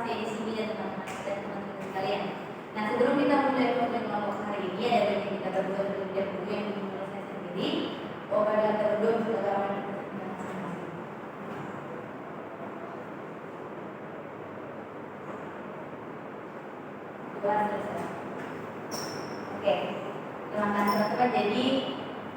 saya di sini dan teman-teman sekalian. Nah, sebelum kita mulai konten kelompok hari ini, ada baiknya kita berdua terlebih dahulu yang dimulai saya sendiri. Pada kita berdua juga kawan masing-masing. Selesai. Oke, terima kasih teman-teman. Jadi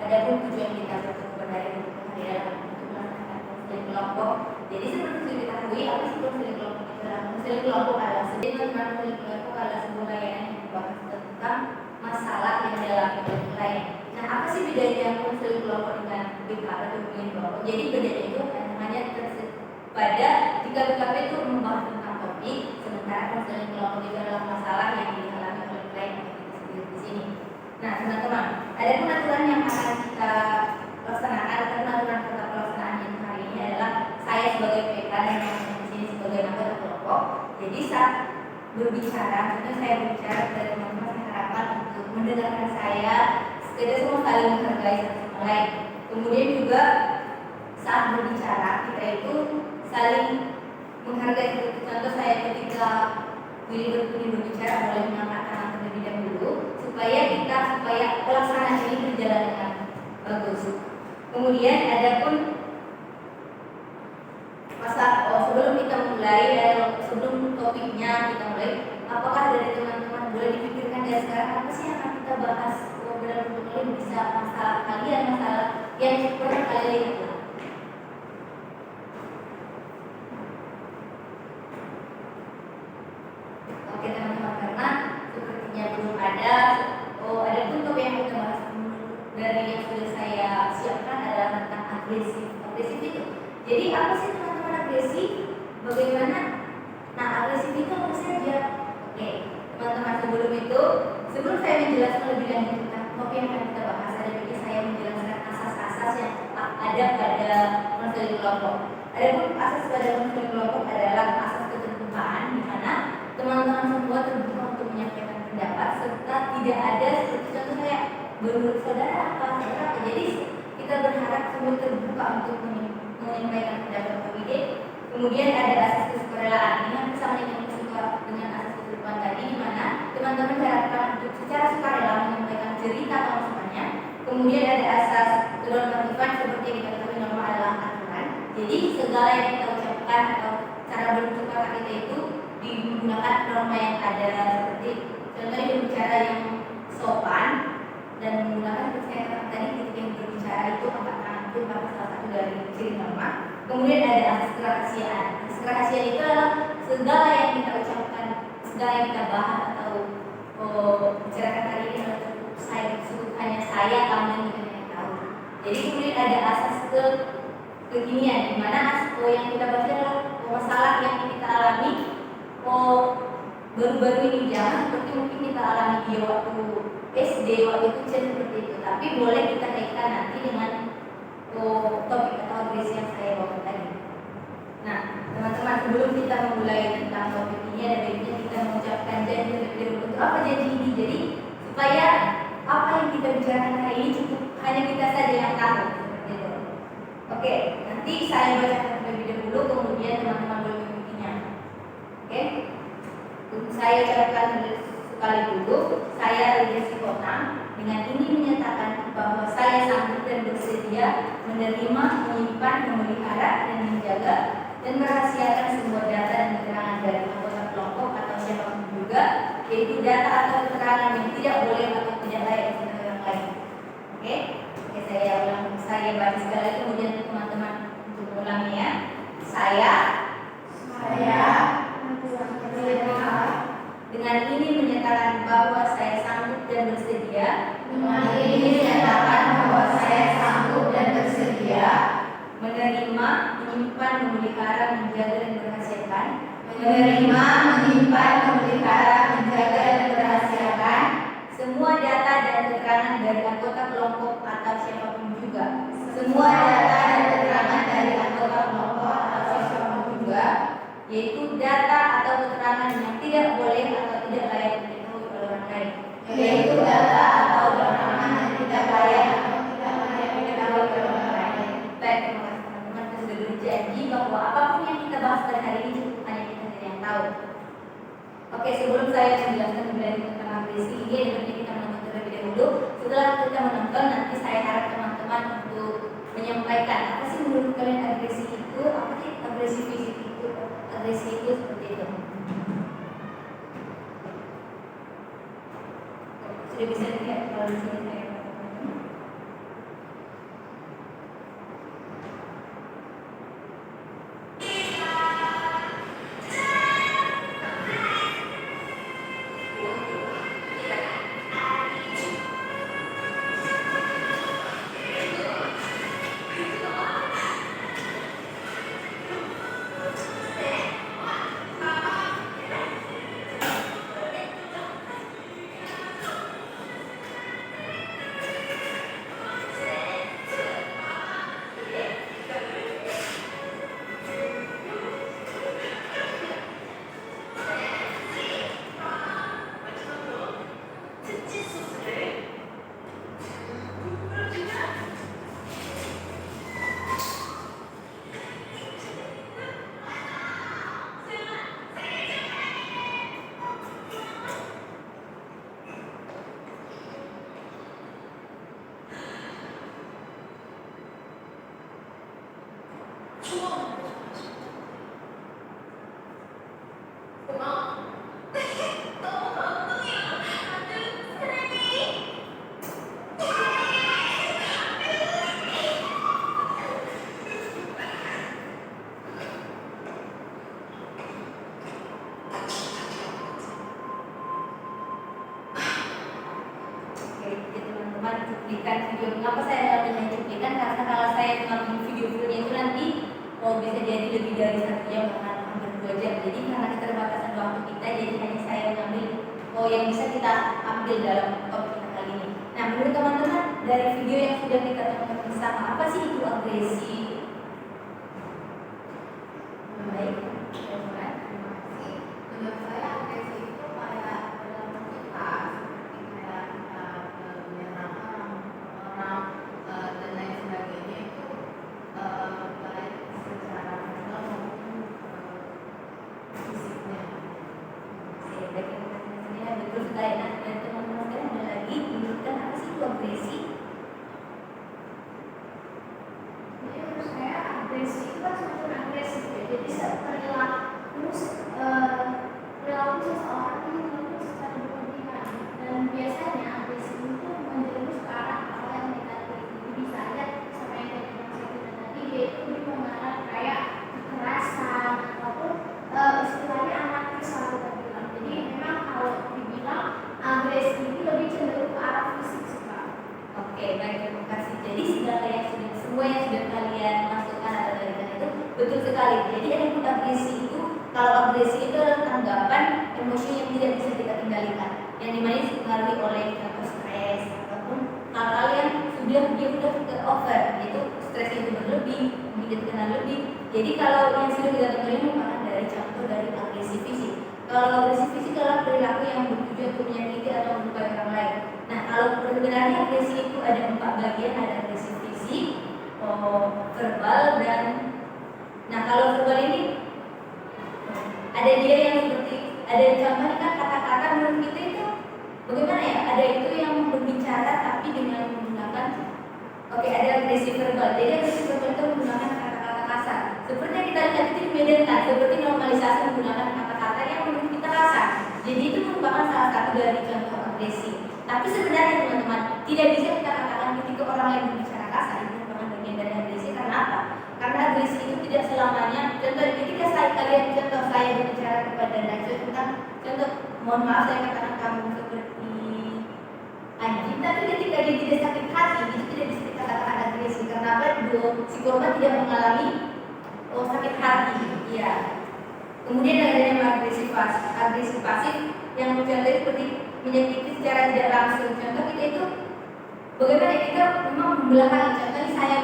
ada pun tujuan kita bertemu pada hari ini adalah untuk melaksanakan konseling kelompok. Jadi seperti sudah diketahui, apa sih konseling kelompok itu? Konseling kelompok adalah konseling kelompok adalah sebuah layanan yang membahas tentang masalah yang dialami oleh klien. Nah, apa sih bedanya konseling kelompok dengan BKP atau bimbingan kelompok? Jadi bedanya itu hanya pada jika BKP itu membahas tentang topik, sementara konseling kelompok itu adalah masalah yang dialami oleh klien yang kita sendiri di sini. Nah, teman-teman, ada pengaturan yang akan kita laksanakan atau pengaturan tata pelaksanaan yang hari ini adalah saya sebagai PK dan yang di sini sebagai anggota kelompok. Jadi saat berbicara, tentu saya berbicara kepada teman-teman, saya harapkan untuk mendengarkan saya, kita semua saling menghargai satu sama lain. Kemudian juga saat berbicara kita itu saling menghargai. Contoh saya ketika Willy berbicara boleh mengangkat tangan terlebih dahulu supaya pelaksanaan ini berjalan dengan bagus. Kemudian adapun sebelum kita mulai, sebelum topiknya kita mulai, apakah dari teman-teman boleh dipikirkan dari sekarang apa sih yang akan kita bahas? Benar-benar kalian bisa masalah kalian, masalah yang pernah kalian lihat. Oke teman-teman, karena sepertinya belum ada pun topik yang kita bahas dari yang sudah saya siapkan adalah tentang agresif. Agresif itu, jadi apa sih teman-teman agresif? Bagaimana? Nah, agresif itu apa saja? Oke, teman-teman, sebelum saya menjelaskan lebih lanjut tentang topik yang akan kita bahas, ada baiknya saya menjelaskan asas-asas yang ada pada konseling kelompok. Adapun asas pada konseling kelompok adalah asas keterbukaan, di mana teman-teman semua terbuka untuk menyampaikan pendapat serta tidak ada seperti contoh kayak menurut saudara apa. Jadi kita berharap semua terbuka untuk menyampaikan pendapat atau ide. Kemudian ada asas kesukarelaan, ini hampir sama dengan asas keterbukaan tadi, di mana teman-teman diharapkan untuk secara sukarela menyampaikan cerita atau masukannya. Kemudian ada asas kenormatifan, seperti yang dikatakan norma adalah aturan. Jadi segala yang kita ucapkan atau cara berbicara kita itu menggunakan norma yang ada, seperti contohnya berbicara yang sopan dan menggunakan seperti yang katakan tadi, ketika yang berbicara itu angkat tangan itu merupakan salah satu dari ciri norma. Kemudian ada asas kerahasiaan. Asas kerahasiaan itu adalah segala yang kita ucapkan, segala yang kita bahas atau bicarakan hari ini adalah hanya saya, kamu dan kita yang tahu. Jadi kemudian ada asas kekinian, di mana yang kita bahas adalah masalah yang kita alami baru-baru ini, jangan seperti mungkin kita alami di waktu SD, waktu kecil seperti itu, tapi boleh kita kaitkan nanti dengan topik atau agresi yang saya bawa tadi. Nah, teman-teman, sebelum kita memulai tentang topik ini, ada baiknya kita mengucapkan janji terlebih dahulu. Untuk apa janji ini? Jadi supaya apa yang kita bicarakan hari ini cukup hanya kita saja yang tahu, seperti itu. Oke, nanti saya bacakan terlebih dahulu, kemudian teman-teman boleh mengikutinya. Oke, saya ucapkan sekali dulu. Saya Lydia Sikotang dengan ini menyatakan bahwa saya sanggup dan bersedia menerima, menyimpan, memelihara, dan menjaga dan merahasiakan semua data dan keterangan dari anggota kelompok atau siapapun juga, yaitu data atau keterangan yang tidak boleh atau tidak layak untuk orang lain. Oke, saya ulang, saya baca sekali lagi, kemudian teman-teman untuk mengulangi ya. Saya dengan ini menyatakan bahwa saya sanggup dan bersedia menerima, menyimpan, memelihara, menjaga dan merahasiakan semua data dan keterangan dari anggota kelompok atau siapapun juga. Yaitu data atau keterangan yang tidak boleh atau tidak layak diketahui oleh orang lain. Baik, teman-teman sudah berjanji bahwa apapun yang kita bahas pada hari ini cukup hanya kita sendiri yang tahu. Oke, sebelum saya menjelaskan lebih lanjut tentang agresi, ini ada baiknya kita menonton terlebih dahulu. Setelah kita menonton, nanti saya harap teman-teman untuk menyampaikan apa sih menurut kalian agresi itu, apa sih agresi itu seperti itu. Sudah bisa dilihat kalau di sini saya. Cuplikan video. Mengapa saya dengan cuplikan? Karena kalau saya mengambil video-videonya itu nanti bisa jadi lebih dari 1 jam, bahkan hampir 2 jam. Jadi karena keterbatasan waktu kita, jadi hanya saya mengambil yang bisa kita ambil dalam topik kita kali ini. Nah, menurut teman-teman dari video yang sudah kita tonton bersama, apa sih itu agresi? Baik, teman-teman. Menurut saya agresi itu kayak dalam kita seperti kayak kita menyerang orang dan lain sebagainya itu baik secara mental maupun fisiknya. Baik, betul sekali. Nah, dan teman-teman sekalian ada lagi menurut kalian apa sih itu agresi? Jadi menurut saya agresi itu kan semakin agresif ya. Jadi perilaku seseorang ini dilakukan secara berlebihan dan biasanya agresi itu menjerumus ke arah hal yang negatif. Jadi bisa aja sama yang tadi saya bilang tadi, dia itu lebih mengarah kayak kekerasan ataupun istilahnya anarkis kalau kita bilang. Jadi memang kalau dibilang agresi ini lebih cenderung ke arah fisik sih Kak. Oke, baik, terima kasih. Jadi semua yang sudah kalian masukkan atau berikan itu betul sekali. Jadi ada agresi itu, kalau agresi itu adalah tanggapan emosi yang tidak bisa kita kendalikan, yang dimana dipengaruhi oleh atau stres ataupun hal-hal yang sudah ke over, yaitu stres itu berlebih, mungkin terkenal lebih. Jadi kalau yang sudah kita temui merupakan dari contoh dari agresi fisik. Kalau agresi fisik adalah perilaku yang bertujuan untuk menyakiti atau melukai orang lain. Nah, kalau sebenarnya agresi itu ada 4 bagian, ada agresi fisik, verbal, dan kalau verbal ini ada dia yang seperti ada contohnya kan kata-kata menurut kita itu bagaimana ya? Ada itu yang berbicara tapi dengan menggunakan ada agresi verbal. Jadi agresi verbal itu menggunakan kata-kata kasar. Seperti yang kita lihat itu di Medan kan, seperti normalisasi menggunakan kata-kata yang menurut kita kasar. Jadi itu merupakan salah satu dari contoh agresi. Tapi sebenarnya teman-teman tidak bisa kita katakan ketika orang lain berbicara kasar itu merupakan bagian dari agresi. Karena apa? Karena agresi itu tidak selamanya. Contoh ketika saya berbicara kepada Najwa tentang contoh, mohon maaf saya katakan kamu seperti anjing, tapi ketika dia tidak sakit hati itu tidak bisa kita katakan agresi. Karena apa? Si korban tidak mengalami sakit hati. Iya. Kemudian ada yang agresi pasif yang contohnya seperti menyakiti secara tidak langsung. Contoh kita itu bagaimana kita memang membelakangi. Contohnya saya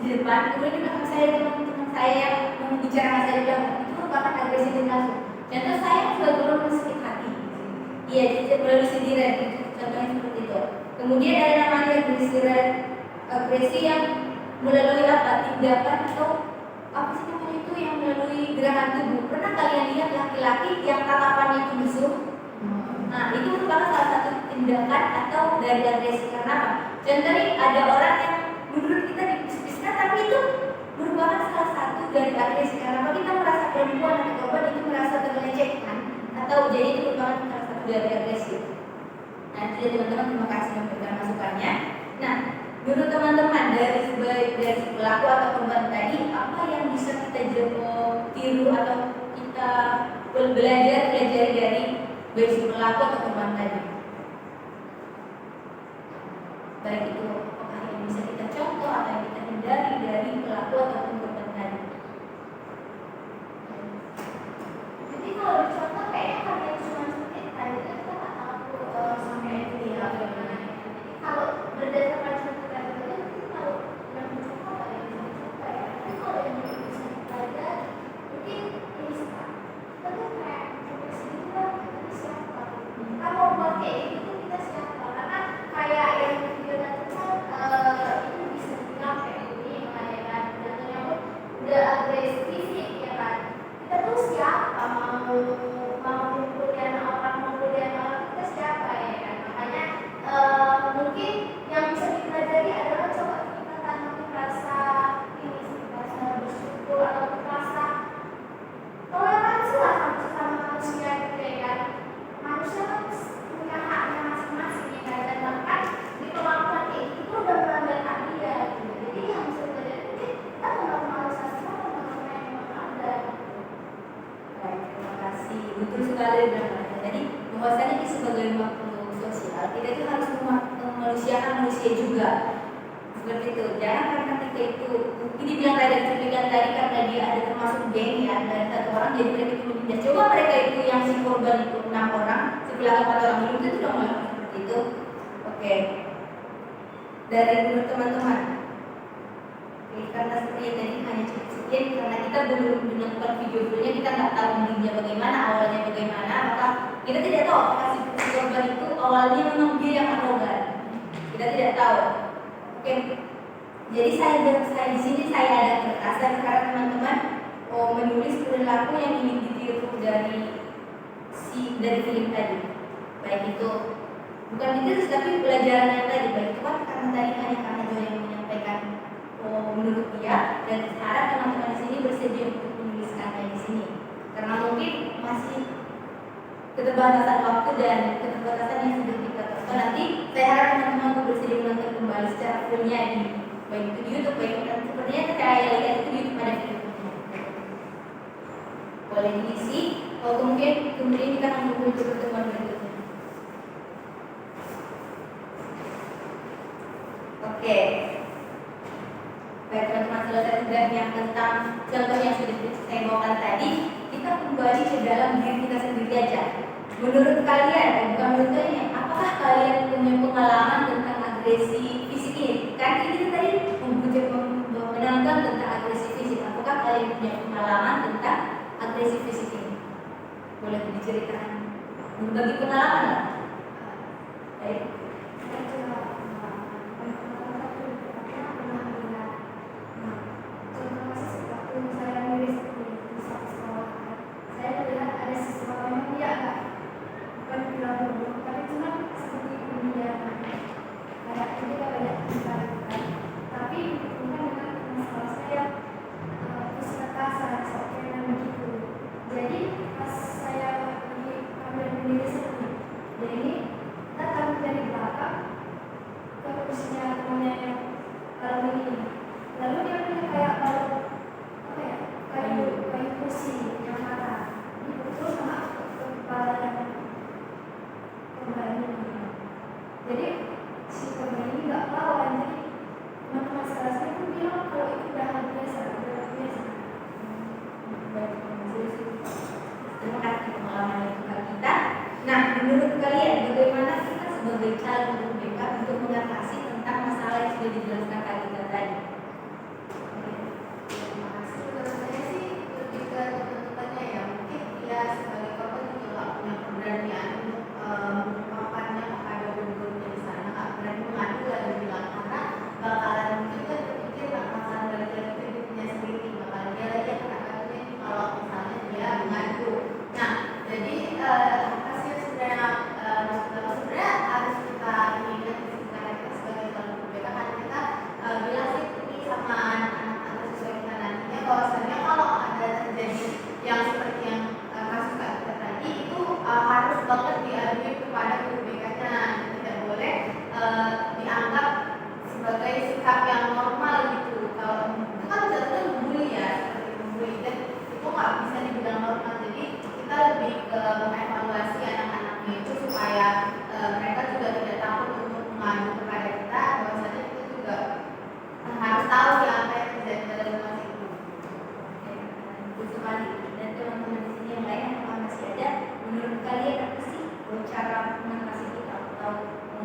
di depan, kemudian di belakang saya teman-teman saya yang membicarakan saya di belakang, itu merupakan agresi tidak langsung. Contoh saya sebagai orang sakit hati. Iya, jadi melalui sindiran itu. Contohnya seperti itu. Kemudian ada namanya agresi yang melalui tindakan atau apa sih namanya itu yang melalui gerakan tubuh. Pernah kalian lihat laki-laki yang tatapannya itu mesum, itu merupakan salah satu tindakan atau dari agresi. Karena apa? Contohnya ada orang yang menurut kita dipis-piskan, tapi itu merupakan salah satu dari agresi. Karena apa? Kita merasa perempuan atau korban itu merasa terlecehkan, atau jadi itu merupakan salah satu dari agresi. Nah, itu ya teman-teman, terima kasih memberikan masukannya. Nah, menurut teman-teman dari si pelaku atau korban tadi, apa yang bisa kita tiru atau kita belajar dari si pelaku atau korban tadi? Baik itu apakah yang bisa kita contoh atau yang kita hindari dari pelaku ataupun korban tadi? Jadi kalau dicontoh kayaknya karena cuma seperti tadi kita nggak tahu sampai itu ya bagaimana. Jadi kalau berdasarkan contoh tadi mungkin kalau yang mencoba apa yang bisa dicoba ya. Tapi kalau yang bisa kita mungkin ini sih. Tapi kayak coba sedikit lah kita siapa? Kalau buat kayak gitu kita siapa? Karena kayak yang video tadi kan itu bisa dibilang kayak ini mengadakan datanya pun udah agresif ya kan. Kita tuh siapa mau kuliah orang kita siapa ya kan. Makanya mungkin yang bisa dipelajari adalah coba kita tanam rasa ini sih, rasa bersyukur atau rasa toleransi lah sama manusia gitu ya kan. Manusia kan punya haknya masing-masing ya kan, dan bahkan di kemampuan itu udah melanggar hak dia gitu. Jadi yang bisa dipelajari mungkin kita menormalisasi sama yang memang ada. Baik, terima kasih. Betul sekali Brahmana. Jadi bahwasanya kita sebagai makhluk sosial, kita itu harus memanusiakan manusia juga. Seperti itu. Jangan karena kita itu ini bilang tadi cuplikan tadi karena dia ada termasuk geng ya, dan satu orang jadi mereka itu menindas. Coba mereka itu yang si korban itu 6 orang, si pelaku 4 orang belum itu sudah melakukan seperti itu. Oke. Dari menurut teman-teman. Oke, karena seperti tadi hanya cukup sekian karena kita belum menonton video fullnya, kita nggak tahu endingnya bagaimana, awalnya bagaimana, maka kita tidak tahu apakah si korban itu awalnya memang dia yang arogan. Kita tidak tahu. Oke. Jadi saya di sini saya ada kertas dan sekarang teman-teman menulis perilaku yang ingin ditiru dari film tadi. Baik itu bukan ditulis tapi pelajaran yang tadi, baik itu kan karena tadi hanya karena Joy yang menyampaikan menurut dia, dan sekarang teman-teman di sini bersedia untuk menuliskannya di sini karena mungkin masih keterbatasan waktu dan keterbatasan yang sudah kita tonton. Nanti saya harap teman-teman bersedia menonton kembali secara fullnya di baik itu di YouTube, baik itu sepertinya saya lihat itu di YouTube ada videonya. Boleh diisi. Kalau kemudian kita akan menunggu untuk pertemuan berikutnya. Oke. Baik teman-teman, selesai sudah yang tentang contoh yang sudah saya bawakan tadi. Kita kembali ke dalam diri kita sendiri aja. Menurut kalian, bukan menurut kalian, apakah kalian punya pengalaman tentang agresi fisik ini? Kan ini tadi menangkan tentang agresi fisik. Apakah kalian punya pengalaman tentang agresi fisik ini? Boleh diceritakan, berbagi pengalaman lah. Baik.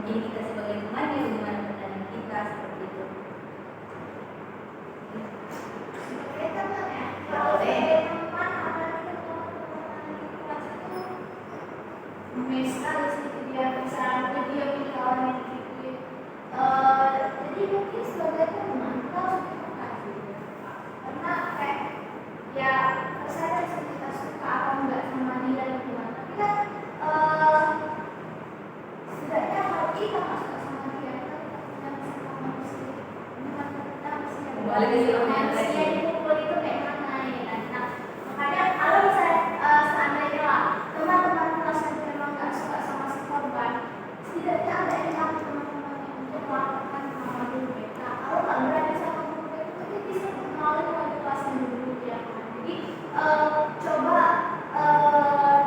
Jadi kita sebagai temannya, bagaimana pandangan kita seperti itu. Sebagai teman ya, kalau sebagai teman apalagi teman-teman di kelas itu sekali sih dia bisa dia punya kawan yang gitu. Jadi mungkin sebagai teman kita harus terima kasih karena kayak ya saya kita suka apa enggak sama dia dan gimana, tapi kan setidaknya kalau kita nggak suka sama dia kita punya sikap manusia, kita masih Kembali ke sikap manusia di kumpul itu kayak mana ya kan. Nah makanya kalau misalnya seandainya lah teman-teman kelas yang memang nggak suka sama si korban, setidaknya ada yang teman-temannya untuk melakukan hal dulu mereka. Kalau nggak berani sama guru itu mungkin bisa mengenali wali kelasnya dulu ya kan. Jadi coba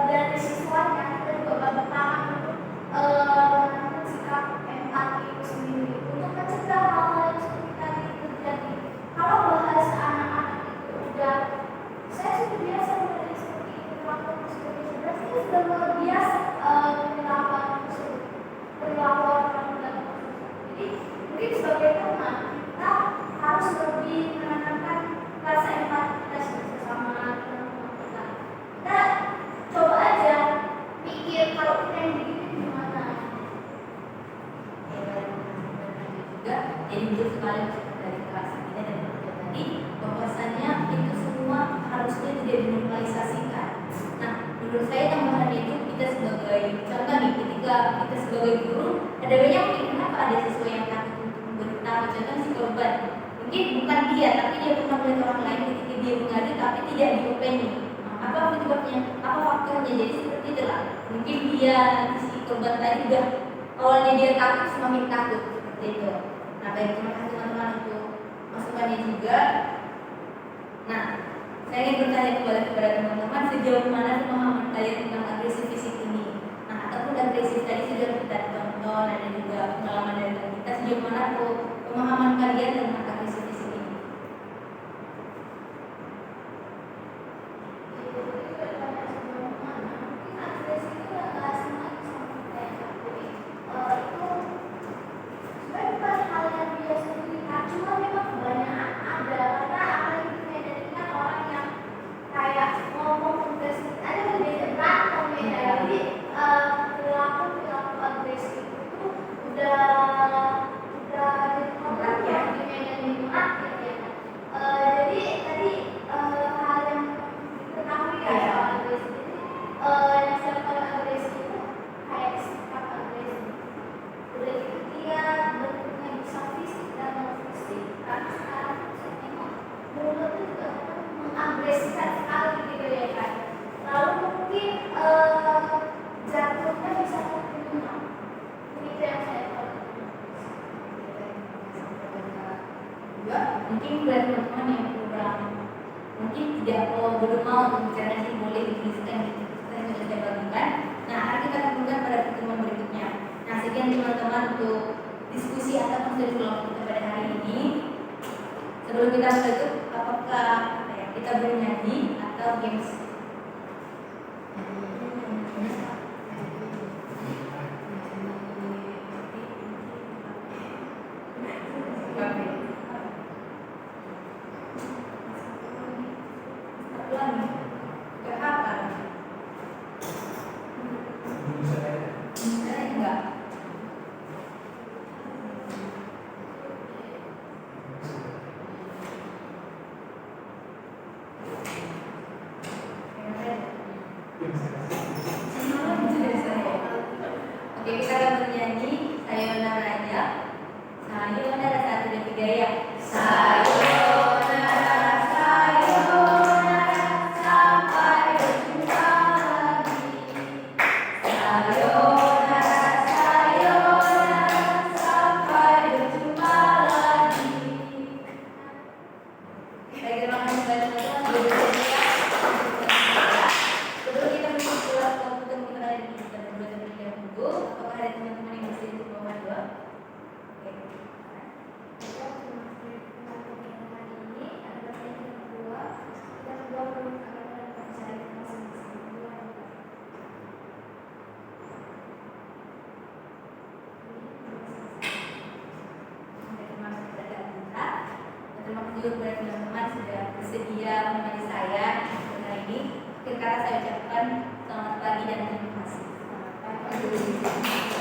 dari siswanya kita juga bantu tangan untuk menanamkan sikap empati itu sendiri untuk mencegah hal-hal yang seperti tadi terjadi. Kalau bahasa anak-anak itu udah, saya sudah biasa melihat seperti itu waktu sebagai cerdas, itu sudah luar biasa perilakuan tersebut, perilakuan orang dalam tersebut. Jadi mungkin sebagai teman kita harus lebih menanamkan rasa empati kita sesama teman-teman kita. Kita coba aja mikir kalau kita yang begini gimana. Juga jadi betul sekali ucapan dari kelas kita dan keluarga tadi bahwasannya itu semua harusnya tidak dinormalisasikan. Nah, menurut saya tambahan itu kita sebagai contoh nih, ketika kita sebagai guru ada banyak mungkin kenapa ada siswa yang takut untuk memberitahu, contoh si korban mungkin bukan dia tapi dia pernah melihat orang lain ketika dia mengadu tapi tidak diopeni. Apa penyebabnya? Apa faktornya? Jadi seperti itulah. Mungkin dia si korban tadi udah awalnya dia takut semakin takut seperti itu. Nah, baik, terima kasih teman-teman untuk masukannya juga. Nah, saya ingin bertanya kepada teman-teman sejauh mana pemahaman kalian tentang agresif fisik ini. Nah, ataupun agresif tadi sudah kita tonton, ada juga pengalaman dari kita, sejauh mana pemahaman kalian tentang agresif fisik ini. Mungkin buat teman-teman yang kurang mungkin tidak belum mau berbicara sih boleh dituliskan gitu, kita sudah saya bagikan. Nah, akan kita kumpulkan pada pertemuan berikutnya. Nah, sekian teman-teman untuk diskusi ataupun sesi kelompok kita pada hari ini. Sebelum kita tutup, apakah kita bernyanyi atau games? Oke, kita akan bernyanyi Sayonara aja. Sayonara 1, 2, 3 ya. Sayonara, sayonara, sampai berjumpa lagi. Sayonara, sayonara, sampai berjumpa lagi. Baik, terima kasih banyak. Sebelum kita memulai kelompok kita hari ini kita berdua terlebih dahulu, apakah ada teman-teman yang masih untuk bawah dua? Oke. juga kepada teman-teman sudah bersedia menemani saya hari ini. Akhir kata saya ucapkan selamat pagi dan terima kasih. Selamat pagi.